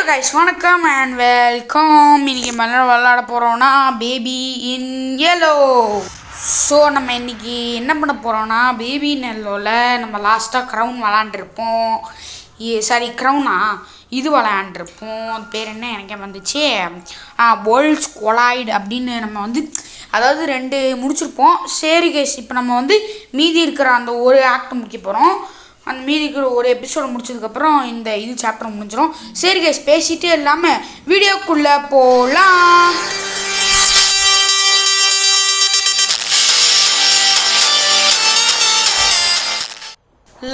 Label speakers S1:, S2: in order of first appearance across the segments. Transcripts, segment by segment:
S1: Guys வணக்கம் and welcome. இன்றைக்கி விளாட போகிறோன்னா பேபி இன் எல்லோ. ஸோ நம்ம இன்றைக்கி என்ன பண்ண போகிறோன்னா பேபி இன் எல்லோவில் நம்ம லாஸ்ட்டாக க்ரௌன் விளாண்டுருப்போம். சாரி க்ரௌனா இது விளையாண்டுருப்போம். அது பேர் என்ன எனக்கே வந்துச்சு, வேர்ல்ட்ஸ் கொலாய்டு அப்படின்னு நம்ம அதாவது 2 முடிச்சிருப்போம். சரி கைஸ், இப்போ நம்ம மீதி இருக்கிற அந்த ஒரு ஆக்ட் முடிக்க போகிறோம். அந்த மீதி இருக்கிற ஒரு எபிசோடு முடிச்சதுக்கப்புறம் இந்த இது சாப்டர் முடிஞ்சிடும். சரி கைஸ், பேசிகிட்டே இல்லாமல் வீடியோக்குள்ளே போகலாம்.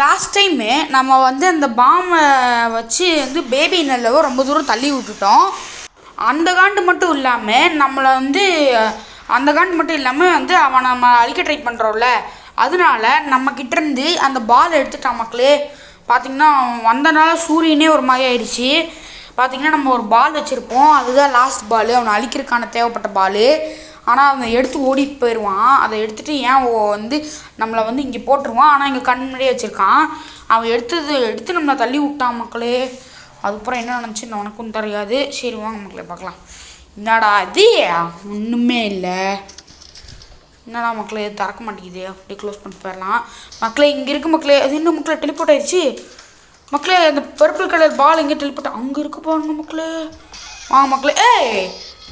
S1: லாஸ்ட் டைமு நம்ம அந்த பாம்பை வச்சு பேபி நல்லவோ ரொம்ப தூரம் தள்ளி விட்டுட்டோம். அந்த காண்டு மட்டும் இல்லாமல் நம்மளை அந்த காண்டு மட்டும் இல்லாமல் அவன் நம்ம அழிக்க ட்ரை பண்ணுறோம்ல, அதனால நம்மக்கிட்டேருந்து அந்த பால் எடுத்துட்டான் மக்களே. பார்த்திங்கன்னா வந்தனால சூரியனே ஒரு மாதிரி ஆயிடுச்சு. பார்த்திங்கன்னா நம்ம ஒரு பால் வச்சுருப்போம், அதுதான் லாஸ்ட் பால், அவனை அழிக்கிறதுக்கான தேவைப்பட்ட பால். ஆனால் அவன் எடுத்து ஓடிட்டு போயிடுவான். அதை எடுத்துகிட்டு ஏன் நம்மளை இங்கே போட்டுருவான். ஆனால் இங்கே கண் முன்னாடியே வச்சுருக்கான். அவன் எடுத்து நம்மளை தள்ளி விட்டான் மக்களே. அதுக்கப்புறம் என்ன நினச்சின்னு உனக்கும் தெரியாது. சரி வாங்க மக்களே பார்க்கலாம். என்னடா இது, ஒன்றுமே இல்லை. என்னடா மக்களே திறக்க மாட்டேங்குது, அப்படியே க்ளோஸ் பண்ணிட்டு போயிடலாம். மக்களே இங்கே இருக்குது மக்களே. அது இன்னும் மக்களே டெலிபோர்ட் ஆயிடுச்சு மக்களே. அந்த பர்பிள் கலர் பால் எங்கே டெலிபோர்ட் அங்கே இருக்க பாருங்க மக்களே. வாங்க மக்களே.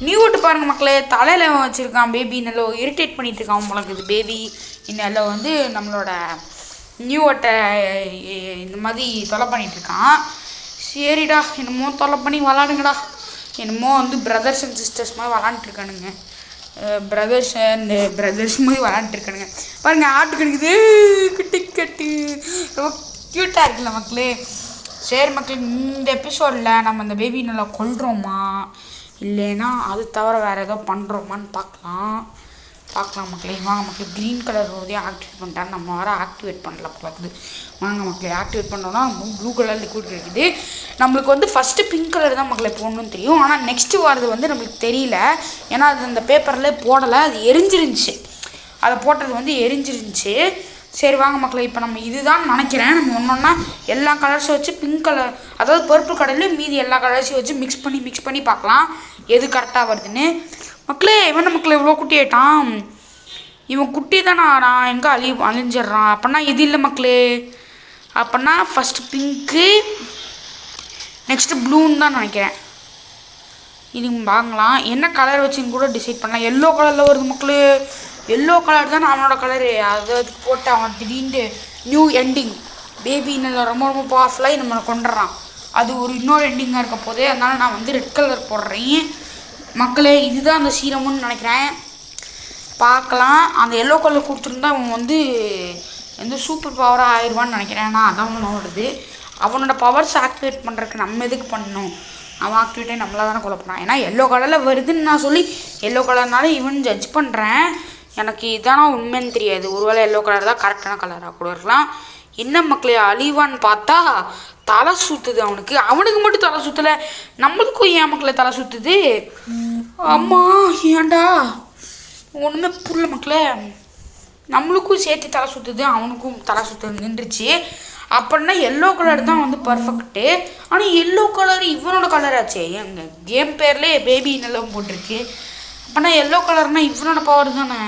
S1: நியூ ஓட்டு பாருங்கள் மக்களே. தலையில் வச்சுருக்கான் பேபி நல்ல இரிட்டேட் பண்ணிகிட்டு இருக்கான் உங்களுக்கு. இது பேபி இன்னும் நம்மளோட நியூ ஓட்டை இந்த மாதிரி தொலை பண்ணிகிட்ருக்கான். சரிடா, என்னமோ தொலை பண்ணி விளாடுங்கடா. என்னமோ பிரதர்ஸ் அண்ட் சிஸ்டர்ஸ் மாதிரி விளாண்டுருக்கானுங்க. பிரதர்ஸ் மாதிரி விளாண்டுருக்கானுங்க பாருங்க. ஆட்டு கிடைக்குது கட்டி கட்டி ரொம்ப க்யூட்டாக இருக்குல்ல மக்களே. சரி மக்களே, இந்த எபிசோடில் நம்ம இந்த பேபி நல்லா கொல்றோமா இல்லைன்னா அது தவிர வேறு ஏதோ பண்ணுறோமான்னு பார்க்கலாம் மக்களே. வாங்க மக்களே, க்ரீன் கலர் ஒருதையும் ஆக்டிவேட் பண்ணிட்டாரு. நம்ம வர ஆக்டிவேட் பண்ணல பார்க்குது. வாங்க மக்களே, ஆக்டிவேட் பண்ணோன்னா ப்ளூ கலர் லிக்விட் கிடைக்குது. நம்மளுக்கு ஃபஸ்ட்டு பிங்க் கலர் தான் மக்களே போடணும்னு தெரியும். ஆனால் நெக்ஸ்ட்டு வரது நம்மளுக்கு தெரியல. ஏன்னா அது அந்த பேப்பரில் போடலை, அது எரிஞ்சிருந்துச்சு. அதை போட்டது எரிஞ்சிருந்துச்சு. சரி வாங்க மக்களே, இப்போ நம்ம இதுதான் நினைக்கிறேன். நம்ம ஒன்றா எல்லா கலர்ஸும் வச்சு பிங்க் கலர், அதாவது பர்பிள் கலர்லேயும் மீதி எல்லா கலர்ஸையும் வச்சு மிக்ஸ் பண்ணி பார்க்கலாம் எது கரெக்டாக வருதுன்னு. மக்களே இவன் மக்களே இவ்வளோ குட்டி ஆகிட்டான். இவன் குட்டி தானே நான் எங்கே அழிஞ்சிட்றான். அப்படின்னா இது இல்லை மக்களே. அப்படின்னா ஃபஸ்ட்டு பிங்க்கு, நெக்ஸ்ட்டு ப்ளூன்னு தான் நினைக்கிறேன். இது வாங்கலாம். என்ன கலர் வச்சுன்னு கூட டிசைட் பண்ணலாம். எல்லோ கலரில் வருது மக்களே. எல்லோ கலர் தான் அவனோட கலரு. அதை போட்டு அவன் திடீர்னு நியூ எண்டிங் பேபி நல்ல ரொம்ப ரொம்ப பவர்ஃபுல்லாகி நம்மளை கொண்டுறான். அது ஒரு இன்னொரு எண்டிங்காக இருக்க போதே. அதனால் நான் ரெட் கலர் போடுறேன் மக்களே. இதுதான் அந்த சீரமுன்னு நினைக்கிறேன். பார்க்கலாம். அந்த எல்லோ கலர் கொடுத்துருந்தா அவன் சூப்பர் பவராக ஆயிடுவான்னு நினைக்கிறேன். ஆனால் அதான் அவனோடது. அவனோட பவர்ஸ் ஆக்டிவேட் பண்ணுறதுக்கு நம்ம எதுக்கு பண்ணணும்? அவன் ஆக்டிவேட்டே நம்மளாக தானே குழப்பறான். ஏன்னா எல்லோ கலரில் வருதுன்னு நான் சொல்லி எல்லோ கலர்னால இவன் ஜட்ஜ் பண்ணுறேன். எனக்கு இதானா உண்மைன்னு தெரியாது. ஒருவேளை எல்லோ கலர் தான் கரெக்டான கலராக கூட இருக்கலாம். என்ன மக்களே அழிவான்னு பார்த்தா தலை சுற்றுது அவனுக்கு. அவனுக்கு மட்டும் தலை சுற்றலை, நம்மளுக்கும் ஏன் மக்களே தலை சுற்றுது? அம்மா ஏன்டா ஒன்றுமே புரியல மக்களே. நம்மளுக்கும் சேர்த்து தலை சுற்றுது, அவனுக்கும் தலை சுற்று நின்றுச்சு. அப்படின்னா எல்லோ கலர் தான் பர்ஃபெக்ட்டு. ஆனால் எல்லோ கலர் இவனோட கலர் ஆச்சே. எங்கள் கேம் பேர்லேயே பேபி நல்லவும் போட்டிருக்கு. அப்படின்னா எல்லோ கலர்னால் இவனோட பவர் தானே.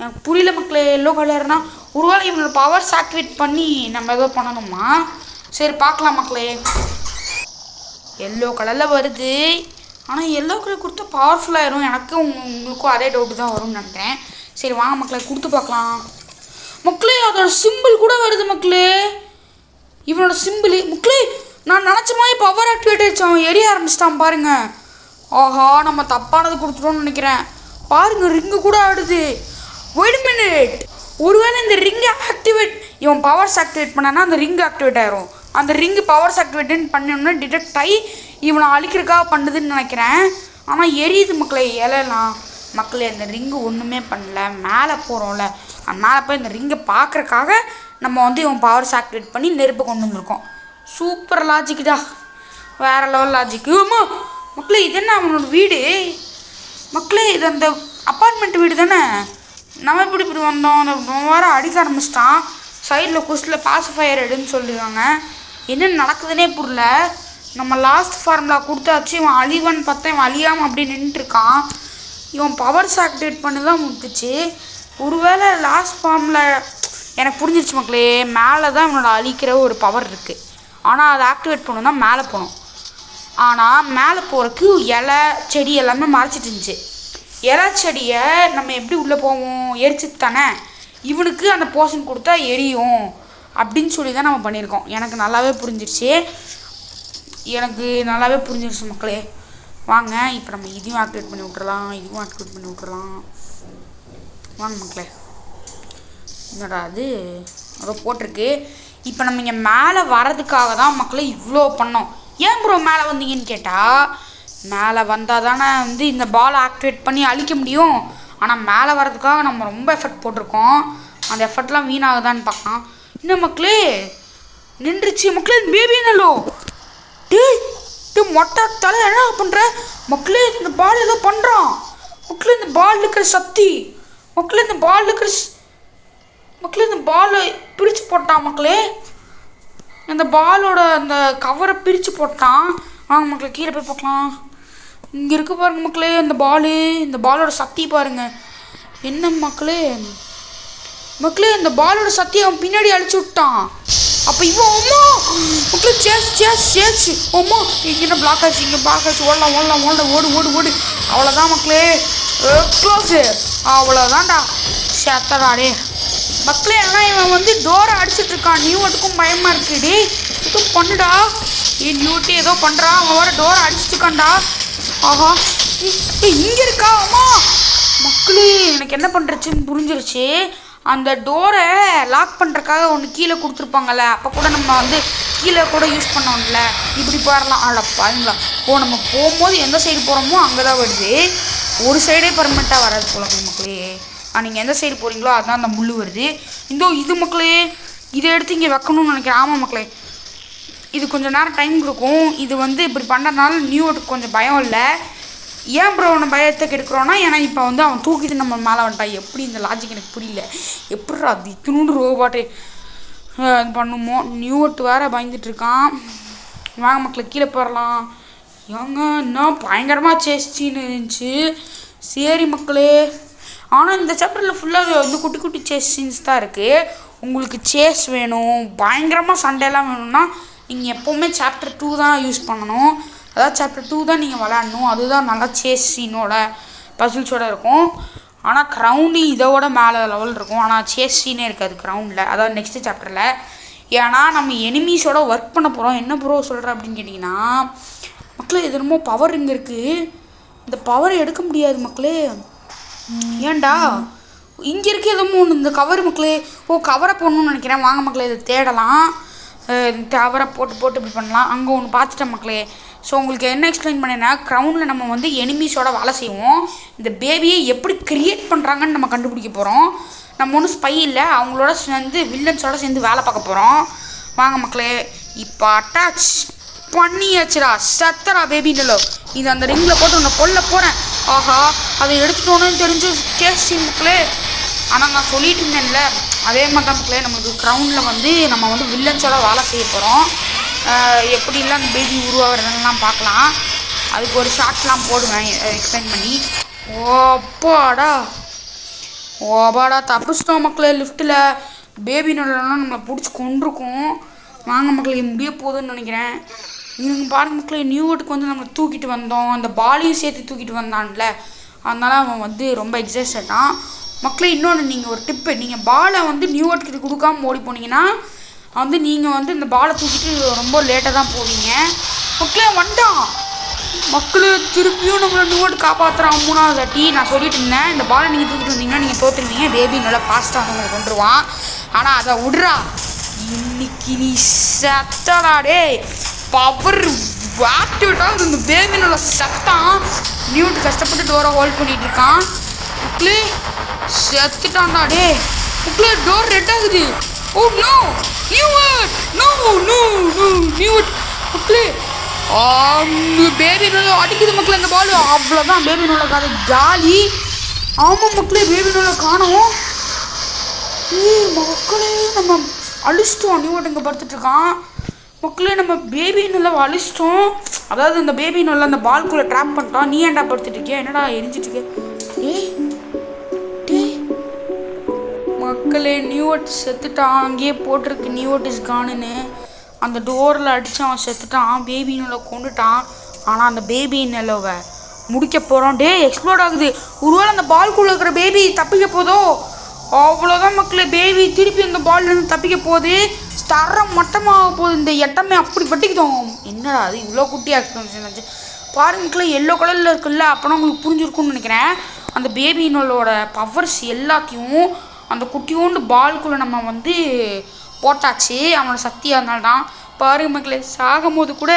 S1: எனக்கு புரியல மக்களே. எல்லோ கலர்னால் ஒருவேளை இவனோட பவர்ஸ் ஆக்டிவேட் பண்ணி நம்ம ஏதோ பண்ணணுமா? சரி பார்க்கலாம் மக்களே. எல்லோ கலரில் வருது. ஆனால் எல்லோ கலர் கொடுத்தா பவர்ஃபுல்லாகிடும். எனக்கும் உங்களுக்கும் அதே டவுட்டு தான் வரும்னு நினைக்கிறேன். சரி வாங்க மக்களே கொடுத்து பார்க்கலாம் மக்களே. அதோட சிம்பிள் கூட வருது மக்களே. இவனோட சிம்பிள் மக்களே நான் நினச்ச மாதிரி பவர் ஆக்டிவேட் ஆகிடுச்சு. அவன் எரிய ஆரம்பிச்சிட்டான் பாருங்க. ஆஹா, நம்ம தப்பானது கொடுத்துட்டோம்னு நினைக்கிறேன். பாருங்க ரிங்கு கூட ஆடுது. வெயிட் மினிட், ஒருவேளை இந்த ரிங்கை ஆக்டிவேட் இவன் பவர்ஸ் ஆக்டிவேட் பண்ணான்னா அந்த ரிங்கு ஆக்டிவேட் ஆயிரும். அந்த ரிங்கு பவர்ஸ் ஆக்டிவேட்டுன்னு பண்ணணும்னா டிடெக்ட் ஆகி இவனை அழிக்கிறதுக்காக பண்ணுதுன்னு நினைக்கிறேன். ஆனால் எரியுது மக்களே இலையெல்லாம். மக்களே அந்த ரிங்கு ஒன்றுமே பண்ணல. மேலே போகிறோம்ல, அந்த மேலே போய் இந்த ரிங்கை பார்க்குறக்காக நம்ம இவன் பவர்ஸ் ஆக்டிவேட் பண்ணி நெருப்பை கொண்டு வந்திருக்கோம். சூப்பர் லாஜிக்குடா, வேறு லெவல் லாஜிக்கு. ஆமா மக்களே, இது என்ன அவனோட வீடு மக்களே? இது அந்த அப்பார்ட்மெண்ட் வீடு தானே. நம்ம இப்படி வந்தோம். அந்த வேறு அடிக்க ஆரம்பிச்சிட்டான். சைடில் குஸ்டில் பாசிஃபயர் எடுன்னு சொல்லிடுவாங்க. என்ன நடக்குதுன்னே புரியல. நம்ம லாஸ்ட் ஃபார்முலா கொடுத்தாச்சு. இவன் அழிவான்னு பார்த்தா இவன் அழியாமல் அப்படி நின்றுட்டுருக்கான். இவன் பவர்ஸ் ஆக்டிவேட் பண்ணி தான் முட்டுச்சு. ஒருவேளை லாஸ்ட் ஃபார்முலா எனக்கு புரிஞ்சிருச்சு மக்களே. மேலே தான் இவனோட அழிக்கிற ஒரு பவர் இருக்குது. ஆனால் அதை ஆக்டிவேட் பண்ணணும் தான் மேலே போகணும். ஆனால் மேலே போகிறதுக்கு இலை செடி எல்லாமே மறைச்சிட்டு இருந்துச்சு. இலை செடியை நம்ம எப்படி உள்ளே போவோம்? எரிச்சிட்டு தானே. இவனுக்கு அந்த போர்ஷன் கொடுத்தா எரியும் அப்படின்னு சொல்லி தான் நம்ம பண்ணியிருக்கோம். எனக்கு நல்லாவே புரிஞ்சிருச்சு மக்களே. வாங்க இப்போ நம்ம இதையும் ஆக்டிவேட் பண்ணி விட்றலாம். வாங்க மக்களே. என்னடா அது அதோ போட்டிருக்கு. இப்போ நம்ம இங்கே மேலே வர்றதுக்காக தான் மக்களே இவ்வளோ பண்ணோம். ஏன் ப்ரோ மேலே வந்தீங்கன்னு கேட்டால், மேலே வந்தால் தானே வந்து இந்த பாலை ஆக்டிவேட் பண்ணி அழிக்க முடியும். ஆனால் மேலே வர்றதுக்காக நம்ம ரொம்ப எஃபர்ட் போட்டிருக்கோம். அந்த எஃபர்ட்லாம் வீணாகுதான்னு பார்க்கலாம். இன்னும் மக்களே நின்றுச்சு மக்களே. பேபி நல்லோ மொட்டை தலை என்ன பண்ணுற மக்களே? இந்த பால் ஏதோ பண்ணுறான் மக்களே. இந்த பால் இருக்கிற சக்தி மக்களே. இந்த பாலை பிரித்து போட்டான் மக்களே. இந்த பாலோட அந்த கவரை பிரித்து போட்டான். வாங்க மக்களே கீழே போய் பார்க்கலாம். இங்கே இருக்க பாருங்க மக்களே இந்த பாலோட சக்தி பாருங்கள் என்ன மக்களே. இந்த பாலோட சக்தியை அவன் பின்னாடி அழிச்சு விட்டான். அப்போ இவன் அம்மா மக்களே சேஸ் அம்மா இங்கே என்ன பிளாக் ஆச்சு ஓடு. அவ்வளோதான் மக்களே, க்ளோஸு. அவ்வளோதான்டா சேத்தடாடே மக்களே. ஆனால் இவன் வந்து டோரை அடிச்சுட்டு இருக்கான். நியூட்டுக்கும் பயமாக இருக்குடி. இதுவும் பண்ணுடா. நியூட்டு ஏதோ பண்ணுறான். அவன் வர டோரை அடிச்சுட்டுருக்கான்டா. ஆஹா இங்கே இருக்கா அம்மா மக்களே. எனக்கு என்ன பண்ணுறச்சுன்னு புரிஞ்சிருச்சு. அந்த டோரை லாக் பண்ணுறக்காக ஒன்று கீழே கொடுத்துருப்பாங்கல்ல. அப்போ கூட நம்ம வந்து கீழே கூட யூஸ் பண்ணோம்ல. இப்படி போயிடலாம். பாருங்களா. நம்ம போகும்போது எந்த சைடு போகிறோமோ அங்கே தான் வருது. ஒரு சைடே பர்மனெண்ட்டாக வராது போல மக்களே. நீங்கள் எந்த சைடு போகிறீங்களோ அதுதான் அந்த முள் வருது. இது மக்களே இதை எடுத்து இங்கே வைக்கணும்னு நினைக்கிறேன். ஆமாம் மக்களே இது கொஞ்சம் நேரம் டைம் கொடுக்கும். இது வந்து இப்படி பண்ணுறதுனால நியூட்டுக்கு கொஞ்சம் பயம் இல்லை. ஏன் ப்ரோ அவனை பயத்தை கெடுக்கிறோன்னா, ஏன்னா இப்போ வந்து அவன் தூக்கிட்டு நம்ம மேலே வந்துட்டான். எப்படி இந்த லாஜிக் எனக்கு புரியல. எப்படிரா அது இத்தினூண்டு ரோபாட்டே பண்ணுமோ. நியூட்டு வேறு பயந்துட்டுருக்கான். வாங்க மக்களை கீழே போயிடலாம். ஏங்க இன்னும் பயங்கரமாக சேஸ்டின்னு இருந்துச்சு. சரி மக்களே. ஆனால் இந்த சாப்டரில் ஃபுல்லாக வந்து குட்டி குட்டி சேஸ் சீன்ஸ் தான் இருக்குது. உங்களுக்கு சேஸ் வேணும், பயங்கரமாக சண்டையெல்லாம் வேணும்னா நீங்கள் எப்போவுமே சாப்டர் 2 தான் யூஸ் பண்ணணும். அதாவது சாப்டர் 2 தான் நீங்கள் விளையாடணும். அதுதான் நல்லா சேஸ் சீனோட பசில்ஸோட இருக்கும். ஆனால் க்ரௌண்டு இதோட மேலே லெவல் இருக்கும். ஆனால் சேஸ் சீனே இருக்காது க்ரௌண்டில், அதாவது நெக்ஸ்ட்டு சாப்டரில். ஏன்னா நம்ம எனிமீஸோட ஒர்க் பண்ண போகிறோம். என்ன ப்ரோ சொல்கிற அப்படின்னு கேட்டிங்கன்னா, மக்களே இது ரொம்ப பவர் இங்கே இருக்குது. இந்த பவரை எடுக்க முடியாது மக்களே. ஏன்டா இங்கே இருக்க எதுவும் ஒன்று இந்த கவர் மக்களே. கவரை போடணும்னு நினைக்கிறேன். வாங்க மக்களே இதை தேடலாம். கவரை போட்டு இப்படி பண்ணலாம். அங்கே ஒன்று பார்த்துட்டேன் மக்களே. ஸோ உங்களுக்கு என்ன எக்ஸ்பிளைன் பண்ணேன்னா, க்ரௌண்டில் நம்ம வந்து எனிமீஸோட வேலை செய்வோம். இந்த பேபியை எப்படி க்ரியேட் பண்ணுறாங்கன்னு நம்ம கண்டுபிடிக்க போகிறோம். நம்ம ஒன்றும் ஸ்பை இல்லை, அவங்களோட சேர்ந்து வில்லன்ஸோட சேர்ந்து வேலை பார்க்க போகிறோம். வாங்க மக்களே இப்போ அட்டாச் பண்ணியாச்சுடா. சத்தரா பேபின்னு இது அந்த ரிங்கில் போட்டு உன்னை கொல்ல போகிறேன். ஆஹா அதை எடுத்துட்டோன்னு தெரிஞ்சு கேசி மக்களே. ஆனால் நான் சொல்லிட்டு இருந்தேன்ல, அதே மாதிரி தான் மக்களே நம்மளுக்கு க்ரௌண்டில் வந்து நம்ம வந்து வில்லன்ஸோட வேலை செய்ய போகிறோம். எப்படிலாம் அந்த பேபி உருவாகிறதுலாம் பார்க்கலாம். அதுக்கு ஒரு ஷார்ட்ஸ்லாம் போடுவேன் எக்ஸ்பிளைன் பண்ணி. ஓபாடா தப்பிச்சிட்டோம் மக்களே. லிஃப்ட்டில் பேபி நல்லா நம்மளை பிடிச்சி கொண்டிருக்கோம். வாங்க மக்களே முடிய போகுதுன்னு நினைக்கிறேன். இவங்க பாருங்க மக்களே, நியூவர்ட்டுக்கு வந்து நம்ம தூக்கிட்டு வந்தோம். அந்த பாலையும் சேர்த்து தூக்கிட்டு வந்தான்ல, அதனால அவன் வந்து ரொம்ப எக்ஸைட்டான் மக்களே. இன்னொன்று நீங்கள் ஒரு டிப்பு, நீங்கள் பாலை வந்து நியூவர்ட்டுக்கு கொடுக்காம ஓடி போனீங்கன்னா வந்து நீங்கள் வந்து இந்த பாலை தூக்கிட்டு ரொம்ப லேட்டாக தான் போவீங்க மக்களே. வந்துட்டான் மக்களே. திருப்பியும் நம்மளை நியூவர்ட் காப்பாற்றுறான் 3வது வாட்டி. நான் சொல்லிட்டு இருந்தேன், இந்த பாலை நீங்கள் தூக்கிட்டு வந்தீங்கன்னா நீங்கள் தோற்றுருவீங்க. பேபி நல்லா ஃபாஸ்ட்டாக அவங்களை கொண்டுருவான். ஆனால் அதை விடுறா. இன்னைக்கு நீ சத்தடாடே. பவர் ஆக்டிவேட்டாக இந்த பேபி நல்லா சத்தான். நியூட் கஷ்டப்பட்டு டோரை ஹோல்ட் பண்ணிட்டு இருக்கான் மக்களே. செத்துட்டான்டா டே மக்களே. டோர் ரெட் ஆகுது. ஓ நோ நியூவர்ட், நியூவர்ட் மக்களே. பேபி நல்லா அடிக்குது மக்களே இந்த பால். அவ்வளோதான் பேபி நல்லா காது ஜாலி. ஆமாம் மக்களே பேபி நல்லா காணும். மக்களே நம்ம அழிச்சிட்டோம். நியூவர்ட் இங்கே படுத்துட்ருக்கான். மக்களே நம்ம பேபி நல்லா அழிச்சிட்டோம். அதாவது அந்த பேபி நல்லா அந்த பால்குள்ளே ட்ராப் பண்ணிட்டோம். நீ ஏன்டா படுத்துட்டு இருக்கியா? என்னடா எரிஞ்சிட்டு இருக்க? டேய் மக்களே, நியூட் செத்துட்டான். அங்கேயே போட்டிருக்கு நியூட் இஸ் கானுன்னு. அந்த டோரில் அடித்து அவன் செத்துட்டான். பேபி நல்லா கொண்டுட்டான். ஆனால் அந்த பேபி நிலவை முடிக்க போகிறோம். எக்ஸ்ப்ளோர்ட் ஆகுது. ஒருவேளை அந்த பால்குள்ளே இருக்கிற பேபி தப்பிக்க போதோ? அவ்வளோதான் மக்களே, பேபி திருப்பி அந்த பால்லேருந்து தப்பிக்க போகுது. தரம் மட்டமாக போகுது. இந்த எட்டமே அப்படி பட்டிக்கிட்டோம். என்னடா அது இவ்வளோ குட்டி ஆக்சிடென்ட் பாருங்களே, எல்லோ கலரில் இருக்குல்ல. அப்போனா உங்களுக்கு புரிஞ்சிருக்கும்னு நினைக்கிறேன். அந்த பேபினோட பவர்ஸ் எல்லாத்தையும் அந்த குட்டியோண்டு பால்குள்ளே நம்ம வந்து போட்டாச்சு. அவனோட சக்தியாக இருந்தால்தான். பாருங்க மக்களே, சாகும் போது கூட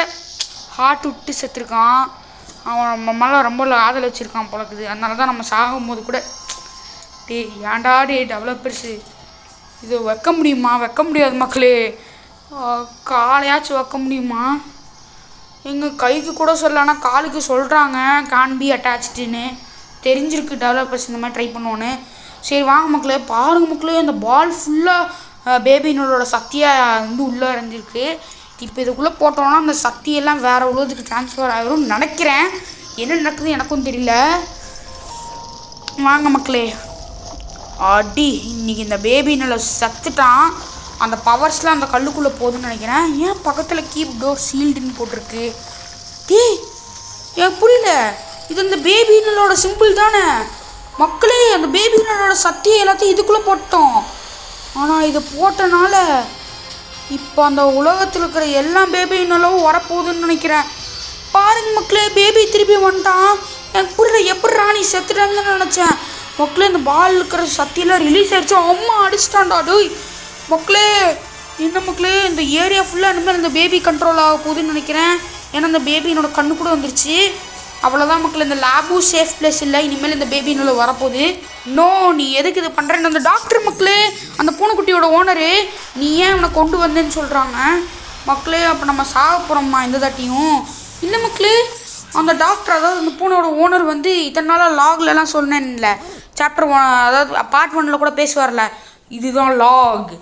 S1: ஹார்ட் விட்டு செத்துருக்கான். அவன் நம்ம மேலே ரொம்ப ஆதல் வச்சுருக்கான் போலக்குது. அதனால தான் நம்ம சாகும் போது கூட ஏன்டா டெவலப்பர்ஸு இது வைக்க முடியுமா? வைக்க முடியாது மக்களே. காலையாச்சும் வைக்க முடியுமா? எங்கள் கைக்கு கூட சொல்லலைன்னா காலுக்கு சொல்கிறாங்க கேன் பி அட்டாச்சுன்னு. தெரிஞ்சிருக்கு டெவலப்பர்ஸ் இந்த மாதிரி ட்ரை பண்ணுவோன்னு. சரி வாங்க மக்களே, பாருங்க மக்களே, அந்த பால் ஃபுல்லாக பேபினோட சக்தியாக வந்து உள்ளே இறங்கிருக்கு. இப்போ இதுக்குள்ளே போட்டோன்னா அந்த சக்தியெல்லாம் வேறு உலகத்துக்கு ட்ரான்ஸ்ஃபர் ஆகிரும்னு நினைக்கிறேன். என்ன நடக்குது எனக்கும் தெரியல. வாங்க மக்களே, அடி இன்னைக்கு இந்த பேபி நல்லா சத்துட்டான். அந்த பவர்ஸ்லாம் அந்த கல்லுக்குள்ளே போகுதுன்னு நினைக்கிறேன். ஏன் பக்கத்தில் கீப் டோர் சீல்டுன்னு போட்டிருக்கு? எனக்கு புரியல. இது அந்த பேபி நலோட சிம்பிள் தானே மக்களே. அந்த பேபி நலோட சக்தியை எல்லாத்தையும் இதுக்குள்ளே போட்டோம். ஆனால் இதை போட்டனால இப்போ அந்த உலகத்தில் இருக்கிற எல்லா பேபி நலவும் வரப்போகுதுன்னு நினைக்கிறேன். பாருங்க மக்களே, பேபி திருப்பி வந்துட்டான். எனக்கு புரியல, எப்படி ராணி செத்துட்டான்னு நினச்சேன். மக்களே, இந்த பால் இருக்கிற சக்தியெல்லாம் ரிலீஸ் ஆகிடுச்சு. அம்மா அடிச்சிட்டான்டா. டோய் மக்களே, என்ன மக்களே, இந்த ஏரியா ஃபுல்லாக இனிமேல் இந்த பேபி கண்ட்ரோல் ஆக போகுதுன்னு நினைக்கிறேன். ஏன்னா இந்த பேபி என்னோட கண்ணு கூட வந்துருச்சு. அவ்வளோதான் மக்களே, இந்த லேபும் சேஃப் பிளேஸ் இல்லை. இனிமேல் இந்த பேபி நல்லா வரப்போகுது. நோ, நீ எதுக்கு இது பண்ணுறேன்னு அந்த டாக்டர் மக்களே, அந்த பூனைக்குட்டியோட ஓனரு, நீ ஏன் அவனை கொண்டு வந்தேன்னு சொல்கிறாங்க மக்களே. அப்போ நம்ம சாக போகிறோம்மா இந்த தாட்டியும்? இல்லை மக்களே, அந்த டாக்டர், அதாவது அந்த பூனையோட ஓனர் வந்து இத்தனை நாளாக லாக்லலாம் சொன்னேன்ல, சாப்டர் 1, அதாவது பார்ட் 1 கூட பேசுவார்ல, இதுதான் லாக்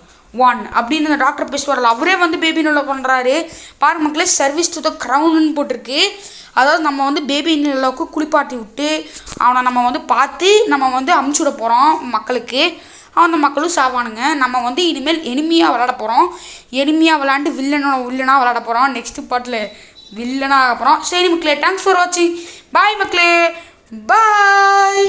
S1: 1 அப்படின்னு அந்த டாக்டர் பேசுவார்ல, அவரே வந்து பேபி நல்லா பண்ணுறாரு. பாருங்க மக்களே, சர்வீஸ் டு த க்ரௌன்னு போட்டிருக்கு. அதாவது நம்ம வந்து பேபி நிலாவுக்கு குளிப்பாட்டி விட்டு அவனை நம்ம வந்து பார்த்து நம்ம வந்து அமுச்சு விட போகிறோம் மக்களுக்கு. அந்த மக்களும் சாவானுங்க. நம்ம வந்து இனிமேல் எனிமியாக விளாட போகிறோம். எனிமியாக விளாண்டு வில்லனாக விளாட போகிறோம். நெக்ஸ்ட் பார்ட்டில் வில்லனாக போகிறோம். சரி மக்களே, தேங்க்ஸ் ஃபார் வாட்சிங். பாய் மக்களே, பாய்.